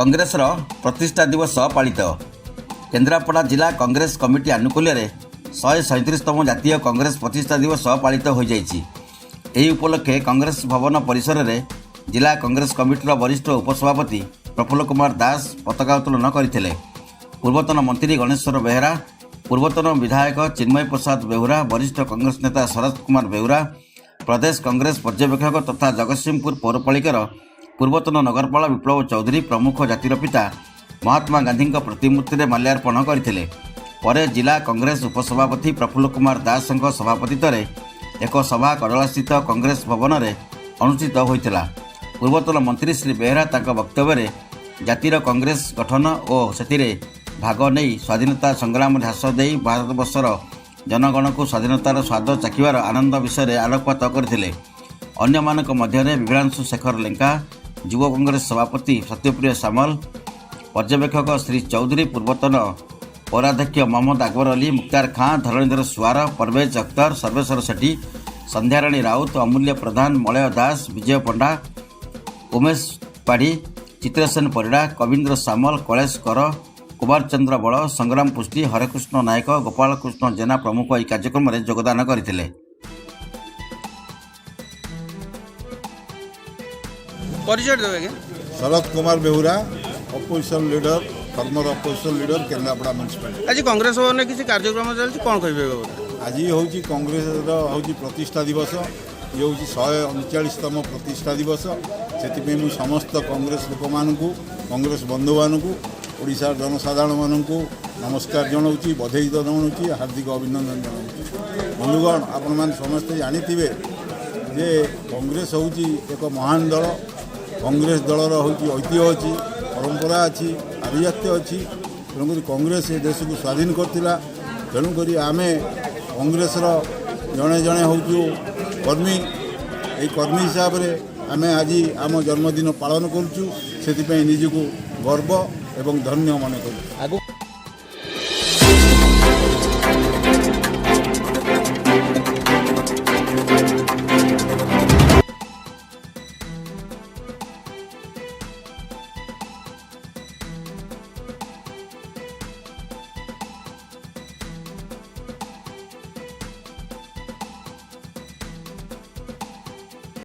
कांग्रेस प्रतिष्ठा दिवस पालित केन्द्रापड़ा जिला कांग्रेस कमिटी आनुकूल्य 137तम जातीय कांग्रेस प्रतिष्ठा दिवस पालित हो जाइए। उपलक्षे कांग्रेस भवन परिसर में जिला कांग्रेस कमिटीर वरिष्ठ उपसभापति प्रफुल्ल कुमार दास पताका उत्तोलन करते। पूर्वतन मंत्री गणेश्वर बेहरा, पूर्वतन विधायक चिन्मय प्रसाद बेहुरा, वरिष्ठ कांग्रेस नेता शरद कुमार बेहुरा, प्रदेश कांग्रेस पर्यवेक्षक तथा जगतसिंहपुर पौरपालिकार पूर्वतन नगरपाल विप्लव चौधरी प्रमुख जातिर पिता महात्मा गांधी प्रतिमूर्ति में माल्यार्पण करते। पर जिला कांग्रेस उपसभापति प्रफुल्ल कुमार दास सभापतित्व में एक सभा कडला स्थित कांग्रेस भवन में अनुष्ठित होता। पूर्वतन मंत्री श्री बेहरा वक्तव्य में जातिर कांग्रेस गठन और से भाग नहीं स्वाधीनता संग्राम ह्रास दे भारतवर्षर जनगण को स्वाधीनतार स्वाद चाखिबार आनंद विषय आलोकपात करते। अन्य मानक मध्य विभ्रांशु शेखर लेंका, युव कांग्रेस सभापति सत्यप्रिय सामल, पर्यवेक्षक श्री चौधरी, पूर्वतन पौराध्यक्ष मोहम्मद अकबर अली, मुख्तार खां, धरणीधर सुवार, परवेज अख्तर, सर्वेश्वर सेठी, संध्याराणी राउत, अमूल्य प्रधान, मलय दास, विजय पंडा, उमेश पाढ़ी, चित्रसेन परिड़ा, कवीन्द्र सामल, कलेश कर, कुमार चंद्र बड़, संग्राम पुष्टि, हरेकृष्ण नायक, गोपाल कृष्ण जेना प्रमुख यह कार्यक्रम में योगदान करते। Sharad Kumar Behura, opposition leader, former opposition leader, Kendrapada municipality. आज कांग्रेस भवन में किसी कार्यक्रम चलती कौन कह आज हूँ कांग्रेस हूँ प्रतिष्ठा दिवस। ये हूँ 139तम प्रतिष्ठा दिवस। से समस्त कांग्रेस लोक मानू, कांग्रेस बंधु मानू, ओडिशार जनसाधारण मानू नमस्कार जनाऊँगी, बधाई जनाऊँगी, हार्दिक अभिनंदन जनाऊँगी। बंधुगण, आपण मैंने समस्ते जानी जे कांग्रेस हूँ एक महान दल। कांग्रेस दलर हूँ ऐतिह्य अच्छी, परंपरा अच्छी, आभिजात्य अच्छी। तेणुक कांग्रेस ए देश को स्वाधीन करथिला। तेणुक आम कांग्रेस जड़े जड़े हूँ कर्मी। ये कर्मी हिसाब से आम आज आम जन्मदिन पालन करुँ। से निजक गर्व एवं धन्य मन करूँ।